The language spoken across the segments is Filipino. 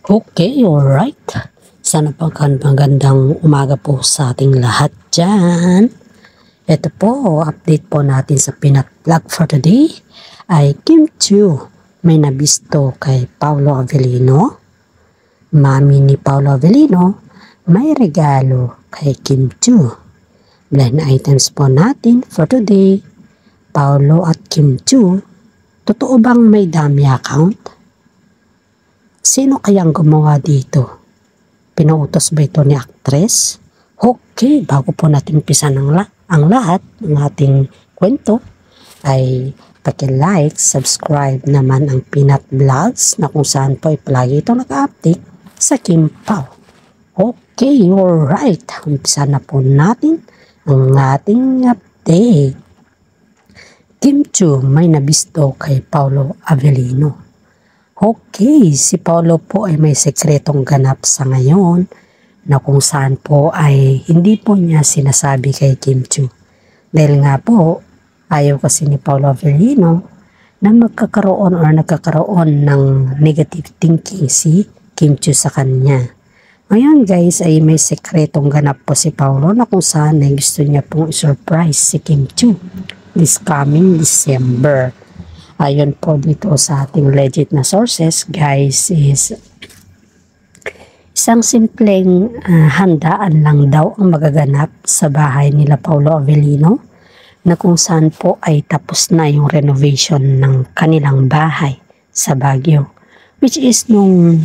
Okay, alright. Sana magandang umaga po sa ating lahat dyan. Ito po, update po natin sa Peanut Vlog for today ay Kim Chiu may nabisto kay Paolo Avellino. Mami ni Paolo Avellino may regalo kay Kim Chiu. Blind items po natin for today. Paolo at Kim Chiu, totoo bang may dummy account? Sino kayang gumawa dito? Pinuutos ba ito ni actress? Okay, bago po natin umpisa ang lahat ng ating kwento, ay paki-like, subscribe naman ang Peanut Vlogs na kung saan po ay palagi ito naka-update sa Kim Pao. Okay, alright. Umpisa na po natin ang ating update. Kim Chiu may nabisto kay Paolo Avellino. Okay, si Paolo po ay may sekretong ganap sa ngayon na kung saan po ay hindi po niya sinasabi kay Kim Chiu. Dahil nga po, ayaw kasi ni Paolo Avellino na nagkakaroon ng negative thinking si Kim Chiu sa kanya. Ngayon guys ay may sekretong ganap po si Paolo na kung saan ay gusto niya pong surprise si Kim Chiu this coming December. Ayon po dito sa ating legit na sources guys is isang simpleng handaan lang daw ang magaganap sa bahay nila Paolo Avellino na kung saan po ay tapos na yung renovation ng kanilang bahay sa Baguio, which is nung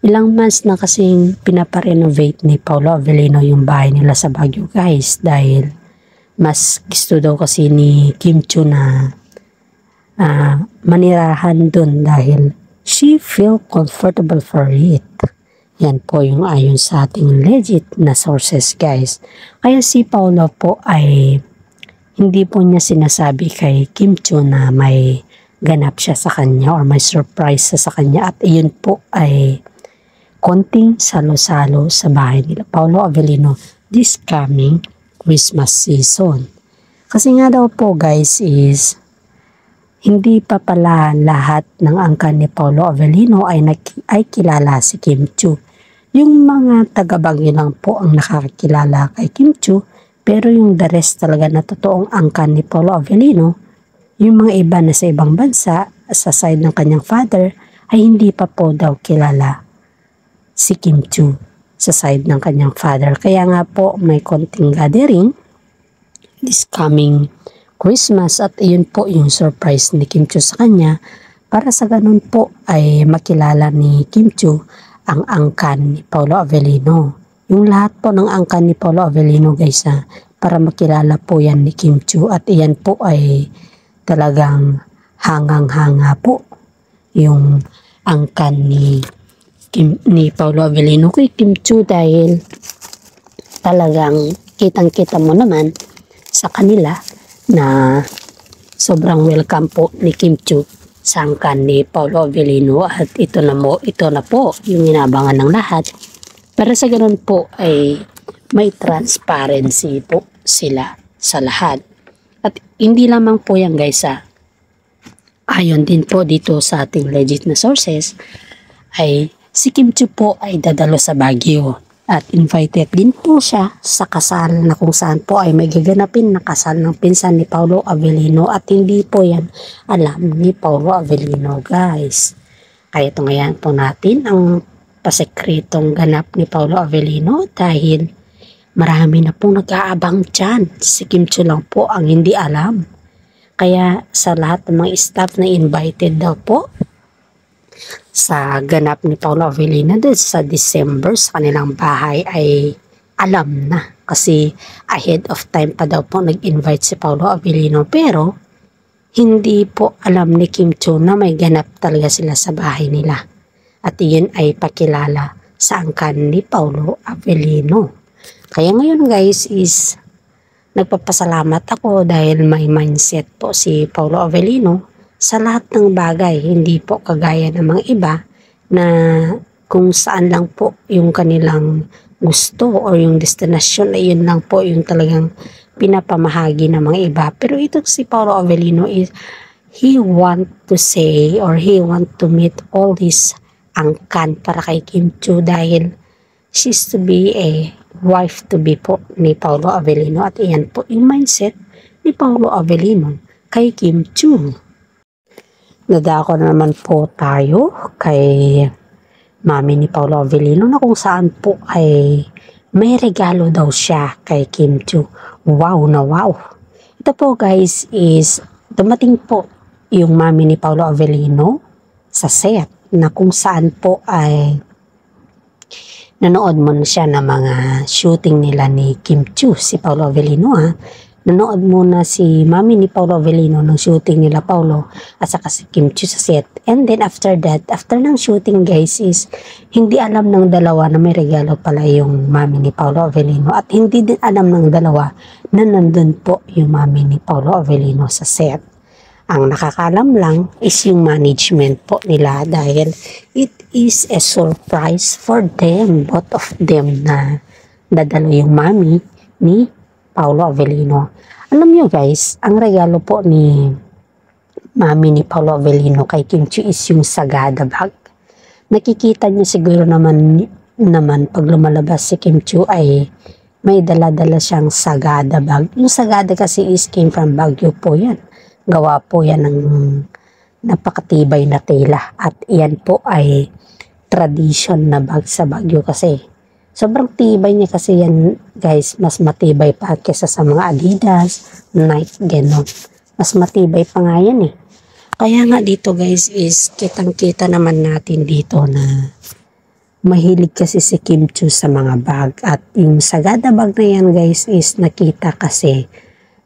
ilang months na kasing pinaparenovate ni Paolo Avellino yung bahay nila sa Baguio guys, dahil mas gusto daw kasi ni Kim Chiu na manirahan dun dahil she feel comfortable for it. Yan po yung ayon sa ating legit na sources guys. Kaya si Paolo po ay hindi po niya sinasabi kay Kim Chiu na may ganap siya sa kanya or may surprise sa kanya, at iyon po ay konting salo-salo sa bahay nila Paolo Avellino this coming Christmas season. Kasi nga daw po guys is hindi pa pala lahat ng angkan ni Paolo Avellino ay kilala si Kim Chiu. Yung mga taga-Baguio lang po ang nakakilala kay Kim Chiu, pero yung the rest talaga na totoong angkan ni Paolo Avellino, yung mga iba na sa ibang bansa sa side ng kanyang father, ay hindi pa po daw kilala si Kim Chiu sa side ng kanyang father. Kaya nga po may konting gathering this coming Christmas, at iyon po yung surprise ni Kim Chiu sa kanya para sa ganun po ay makilala ni Kim Chiu ang angkan ni Paolo Avellino. Yung lahat po ng angkan ni Paolo Avellino guys para makilala po yan ni Kim Chiu, at iyan po ay talagang hangang-hanga po yung angkan ni Paolo Avellino kay Kim Chiu, dahil talagang kitang-kita mo naman sa kanila na sobrang welcome po ni Kim Chiu sa angkan ni Paolo Avellino, at ito na po yung inabangan ng lahat. Para sa ganun po ay may transparency po sila sa lahat. At hindi lamang po yan guys ayon din po dito sa ating legit na sources ay si Kim Chiu po ay dadalo sa Baguio. At invited din po siya sa kasal na kung saan po ay may gaganapin na kasal ng pinsan ni Paolo Avellino, at hindi po yan alam ni Paolo Avellino guys. Kaya ito ngayon po natin ang pasekretong ganap ni Paolo Avellino, dahil marami na pong nag-aabang dyan. Si Kim Chiu lang po ang hindi alam. Kaya sa lahat ng mga staff na invited daw po sa ganap ni Paolo Avellino sa December sa kanilang bahay ay alam na, kasi ahead of time pa daw po nag-invite si Paolo Avellino, pero hindi po alam ni Kim Chiu na may ganap talaga sila sa bahay nila, at iyon ay pakilala sa angkan ni Paolo Avellino. Kaya ngayon guys is nagpapasalamat ako dahil may mindset po si Paolo Avellino sa lahat ng bagay, hindi po kagaya ng mga iba na kung saan lang po yung kanilang gusto or yung destinasyon ay yun lang po yung talagang pinapamahagi ng mga iba. Pero ito si Paolo Avellino is he want to say or he want to meet all these angkan para kay Kim Chiu dahil she's to be a wife to be po ni Paolo Avellino at iyan po yung mindset ni Paolo Avellino kay Kim Chiu. Nadako na naman po tayo kay mami ni Paolo Avellino na kung saan po ay may regalo daw siya kay Kim Chiu. Wow na wow. Ito po guys is dumating po yung mami ni Paolo Avellino sa set na kung saan po ay nanood mo na siya ng mga shooting nila ni Kim Chiu, si Paolo Avellino Nanood muna si mami ni Paolo Avellino ng shooting nila Paolo at saka si Kim Chiu sa set. And then after that, after ng shooting guys is hindi alam ng dalawa na may regalo pala yung mami ni Paolo Avellino at hindi din alam ng dalawa na nandun po yung mami ni Paolo Avellino sa set. Ang nakakalam lang is yung management po nila dahil it is a surprise for them, both of them na dadalo yung mami ni Paolo Avellino. Alam nyo guys, ang regalo po ni mami ni Paolo Avellino kay Kim Chiu is yung Sagada bag. Nakikita nyo siguro naman pag lumalabas si Kim Chiu ay may dala-dala siyang Sagada bag. Yung Sagada kasi is came from Baguio po yan. Gawa po yan ng napakatibay na tela at yan po ay tradition na bag sa Baguio kasi sobrang tibay niya kasi yan guys, mas matibay pa kesa sa mga Adidas, Nike, gano'n. Mas matibay pa nga yan eh. Kaya nga dito guys is kitang-kita naman natin dito na mahilig kasi si Kim Chiu sa mga bag. At yung Sagada bag na yan guys is nakita kasi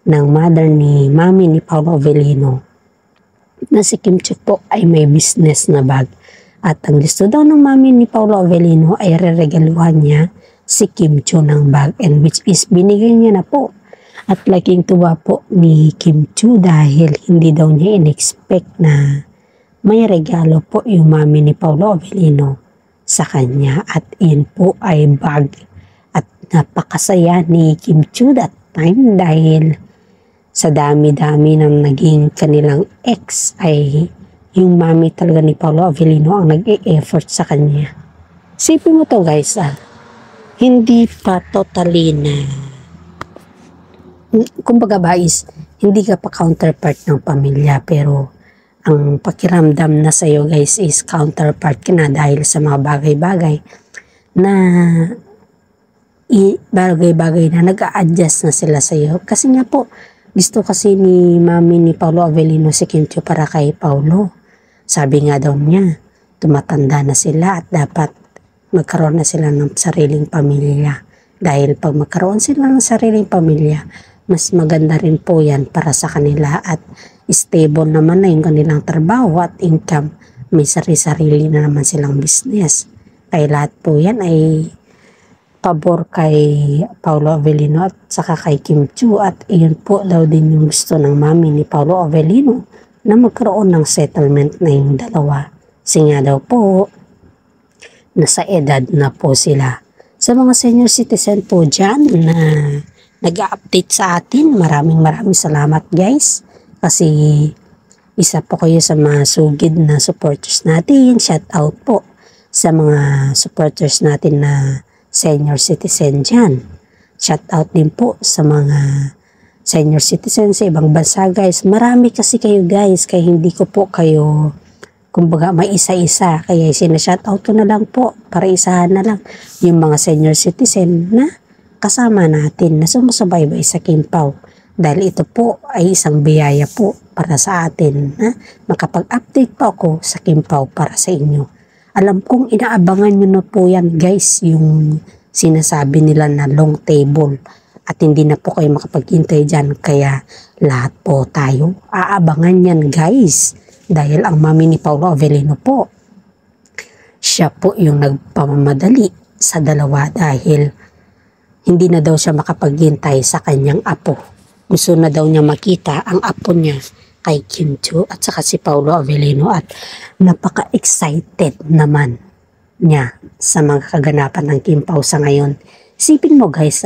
ng mother ni mami ni Paolo Avellino na si Kim Chiu po ay may business na bag. At ang gusto daw ng mami ni Paolo Avellino ay reregaluhan niya si Kim Chiu ng bag and which is binigay niya na po. At laking tuwa po ni Kim Chiu dahil hindi daw niya in-expect na may regalo po yung mami ni Paolo Avellino sa kanya at yun po ay bag. At napakasaya ni Kim Chiu that time dahil sa dami-dami ng naging kanilang ex ay yung mami talaga ni Paolo Avellino ang nag-e-effort sa kanya. Sipin mo to guys hindi pa totally na kumbaga ba is hindi ka pa counterpart ng pamilya pero ang pakiramdam na sa'yo guys is counterpart ka na dahil sa mga bagay-bagay na bagay-bagay na nag-a-adjust na sila sa'yo. Kasi nga po gusto kasi ni mami ni Paolo Avellino si Kim Chiu para kay Paolo. Sabi nga daw niya, tumatanda na sila at dapat magkaroon na sila ng sariling pamilya. Dahil pag magkaroon sila ng sariling pamilya, mas maganda rin po yan para sa kanila at stable naman na yung kanilang trabaho at income. May sarili-sarili na naman silang business. Kaya lahat po yan ay pabor kay Paolo Avellino at saka kay Kim Chiu at iyon po daw din yung gusto ng mami ni Paolo Avellino na magkaroon ng settlement na yung dalawa. Kasi nga daw po, nasa edad na po sila. Sa mga senior citizen po dyan na nag-update sa atin, maraming salamat guys. Kasi isa po kayo sa mga sugid na supporters natin. Shout out po sa mga supporters natin na senior citizen dyan. Shout out din po sa mga senior citizen sa ibang bansa guys. Marami kasi kayo guys, kaya hindi ko po kayo kumbaga may isa-isa. Kaya sinashoutout ko na lang po para isahan na lang yung mga senior citizen na kasama natin na sumusubaybay sa Kimpaw. Dahil ito po ay isang biyaya po para sa atin na makapag-update po ako sa Kimpaw para sa inyo. Alam kong inaabangan nyo na po yan guys, yung sinasabi nila na long table. At hindi na po kayo makapaghintay dyan. Kaya lahat po tayo aabangan yan guys. Dahil ang mami ni Paolo Avellino po, siya po yung nagpamamadali sa dalawa dahil hindi na daw siya makapaghintay sa kanyang apo. Gusto na daw niya makita ang apo niya kay Kim Chiu at saka si Paolo Avellino at napaka-excited naman niya sa mga kaganapan ng Kimpaw sa ngayon. Isipin mo guys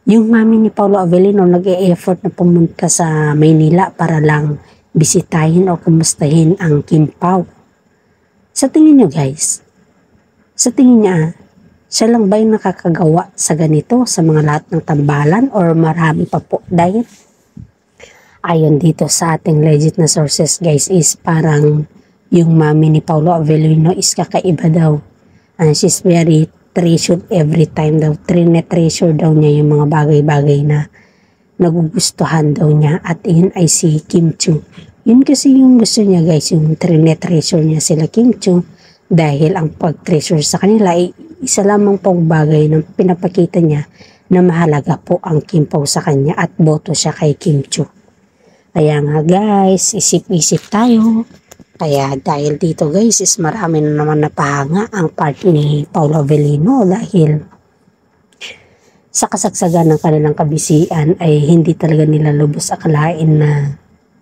yung mami ni Paolo Avellino nag-e-effort na pumunta sa Maynila para lang bisitahin o kumustahin ang Kimpaw. Sa tingin nyo guys, sa tingin niya, siya lang ba yung nakakagawa sa ganito sa mga lahat ng tambalan or marami pa po? Dahil ayon dito sa ating legit na sources guys is parang yung mami ni Paulo Avellino is kakaiba daw. And she's very treasured every time daw. Treasure daw niya yung mga bagay-bagay na nagugustuhan daw niya at yun ay si Kim Chiu. Yun kasi yung gusto niya guys, yung treasure niya sila Kim Chiu dahil ang pag-treasure sa kanila ay isa lamang pong bagay na pinapakita niya na mahalaga po ang Kim Pao sa kanya at boto siya kay Kim Chiu. Kaya nga guys, isip-isip tayo. Kaya dahil dito guys is marami na naman napahanga ang part ni Paulo Avellino dahil sa kasagsagan ng kanilang kabisian ay hindi talaga nila lubos akalain na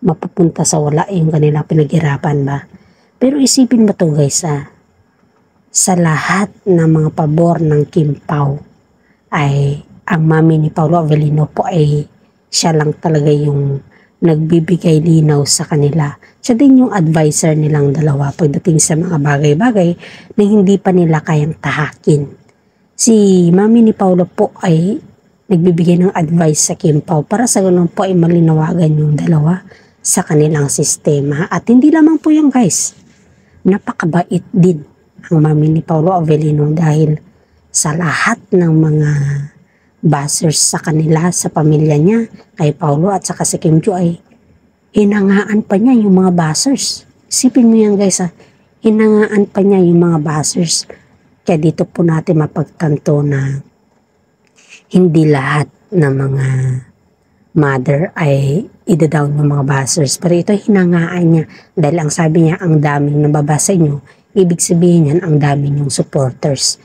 mapupunta sa wala yung kanilang pinaghirapan ba. Pero isipin mo to guys sa lahat ng mga pabor ng Kim Pao ay ang mami ni Paulo Avellino po ay siya lang talaga yung nagbibigay linaw sa kanila. Siya din yung advisor nilang dalawa pagdating sa mga bagay-bagay na hindi pa nila kayang tahakin. Si mami ni Paulo po ay nagbibigay ng advice sa Kim Pao para sa ganun po ay malinawagan yung dalawa sa kanilang sistema. At hindi lamang po yan guys, napakabait din ang mami ni Paulo Avellino dahil sa lahat ng mga bashers sa kanila, sa pamilya niya, kay Paulo at saka si Kim Chiu ay hinangaan pa niya yung mga bashers. Isipin mo yan guys hinangaan pa niya yung mga bashers. Kaya dito po natin mapagtanto na hindi lahat ng mga mother ay ida-down ng mga bashers. Pero ito hinangaan niya dahil ang sabi niya ang daming nababasa nyo, ibig sabihin yan ang dami yung supporters.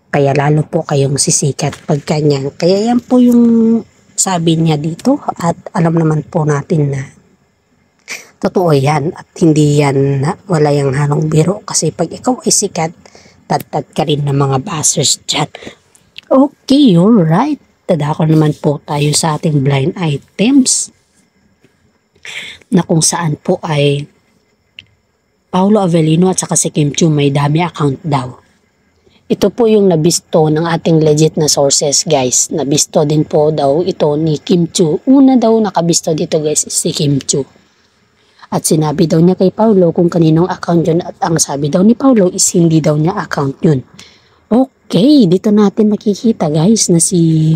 Kaya lalo po kayong sisikat pag ganyan. Kaya yan po yung sabi niya dito at alam naman po natin na totoo yan at hindi yan wala yung halong biro kasi pag ikaw ay sikat, tad-tad ka rin ng mga bashers dyan. Okay, alright. Tadako naman po tayo sa ating blind items na kung saan po ay Paulo Avellino at saka si Kim Chiu may dami account daw. Ito po yung nabisto ng ating legit na sources guys. Nabisto din po daw ito ni Kim Chiu. Una daw nakabisto dito guys is si Kim Chiu. At sinabi daw niya kay Paulo kung kaninong account yun at ang sabi daw ni Paulo is hindi daw niya account yun. Okay, dito natin makikita guys na si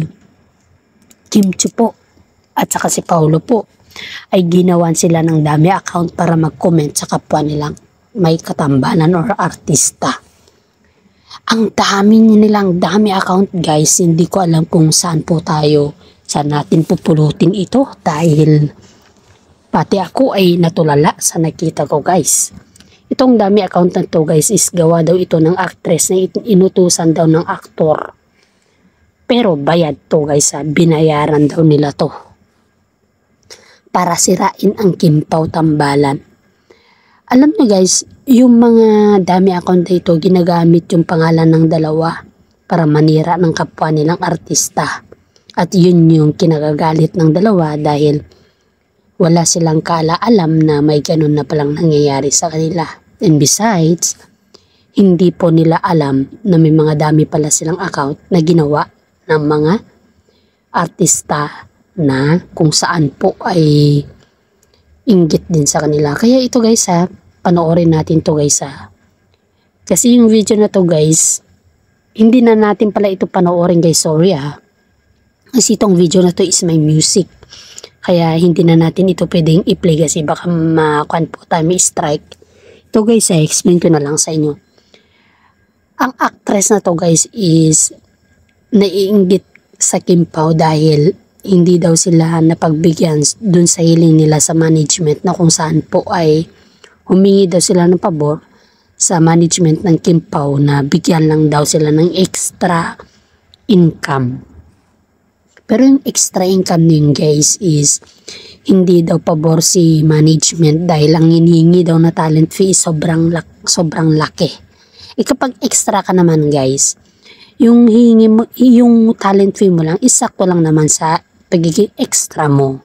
Kim Chiu po at saka si Paulo po ay ginawan sila ng dami account para mag-comment sa kapwa nilang may katambalan or artista. Ang nilang dami account guys, hindi ko alam kung saan natin pupulutin ito dahil pati ako ay natulala sa nakita ko guys. Itong dami account na to guys is gawa daw ito ng actress na inutusan daw ng aktor. Pero bayad to guys binayaran daw nila to para sirain ang Kim Pao tambalan. Alam niyo guys, yung mga dami account dito ginagamit yung pangalan ng dalawa para manira ng kapwa nilang artista. At yun yung kinagagalit ng dalawa dahil wala silang kaalaalam na may ganun na palang nangyayari sa kanila. And besides, hindi po nila alam na may mga dami pala silang account na ginawa ng mga artista na kung saan po ay inggit din sa kanila. Kaya ito guys panoorin natin to guys Kasi yung video na to guys, hindi na natin pala ito panoorin guys, sorry Kasi itong video na to is may music. Kaya hindi na natin ito pwedeng i-play kasi baka makuan po tayo, may strike. Ito guys explain ko na lang sa inyo. Ang actress na to guys is naiinggit sa Kim Pao dahil hindi daw sila napagbigyan dun sa hiling nila sa management na kung saan po ay humingi daw sila ng pabor sa management ng Kim Pao na bigyan lang daw sila ng extra income. Pero yung extra income nyo guys is hindi daw pabor si management dahil ang hinihingi daw na talent fee sobrang laki. Kapag extra ka naman guys, yung hihingi mo, yung talent fee mo lang, isakto lang naman sa pagiging extra mo.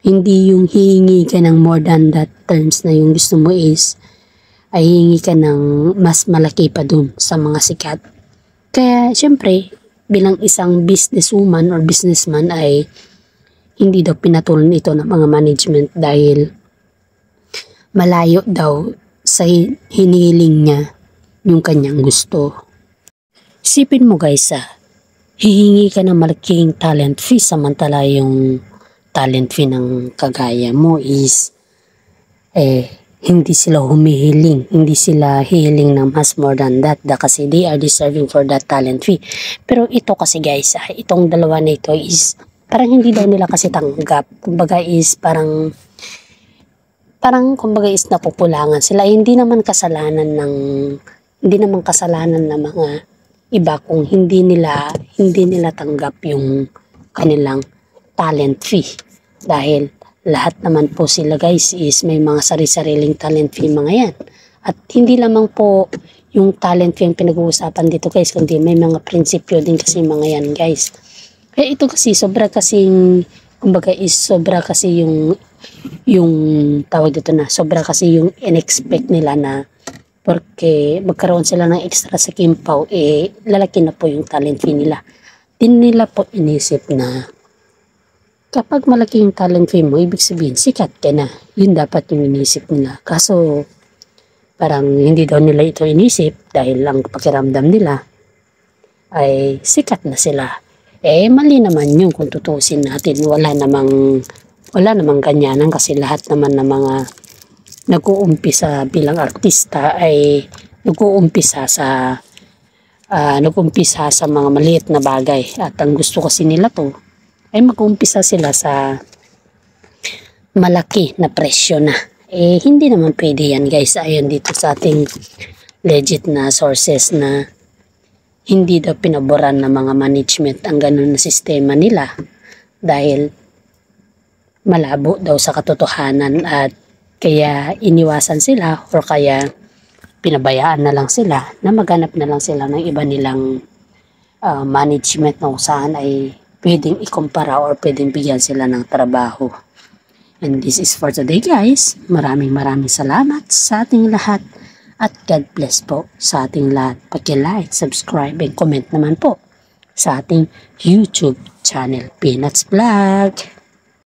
Hindi yung hihingi ka ng more than that terms na yung gusto mo is ay hihingi ka ng mas malaki pa dun sa mga sikat. Kaya syempre, bilang isang businesswoman or businessman ay hindi daw pinatulan ito ng mga management dahil malayo daw sa hinihiling niya yung kanyang gusto. Isipin mo guys, hihingi ka ng malaking talent fee samantala yung talent fee ng kagaya mo is hindi sila hindi sila hihiling ng mas more than that kasi they are deserving for that talent fee. Pero ito kasi guys, itong dalawa na ito is parang hindi daw nila kasi tanggap. Kumbaga is parang kumbaga is nakukulangan sila. Hindi naman kasalanan ng mga iba kung hindi nila tanggap yung kanilang talent fee. Dahil lahat naman po sila guys is may mga sari-sariling talent fee mga yan. At hindi lamang po yung talent fee yung pinag-uusapan dito guys, kundi may mga prinsipyo din kasi mga yan guys. Kaya ito kasi sobra kasi yung tawag dito na sobra kasi yung in-expect nila na porque magkaroon sila ng extra sa Kimpaw, lalaki na po yung talent fee nila. Din nila po inisip na kapag malaki yung talent fee mo, ibig sabihin sikat ka na. Yun dapat yung inisip nila. Kaso parang hindi daw nila ito inisip dahil ang pakiramdam nila ay sikat na sila. Mali naman yun kung tutusin natin. Wala namang ganyanan kasi lahat naman ng mga nag-uumpisa bilang artista ay nag-uumpisa sa mga maliit na bagay. At ang gusto kasi nila to ay mag-uumpisa sila sa malaki na presyo na. Hindi naman pwede yan guys. Ayon dito sa ating legit na sources na hindi daw pinaboran ng mga management ang ganun na sistema nila dahil malabo daw sa katotohanan at kaya iniwasan sila or kaya pinabayaan na lang sila na maghanap na lang sila ng iba nilang management na kung saan ay pwedeng ikumpara or pwedeng bigyan sila ng trabaho. And this is for today guys. Maraming salamat sa ating lahat at God bless po sa ating lahat. Paki-like, subscribe, and comment naman po sa ating YouTube channel, Peanuts Vlog.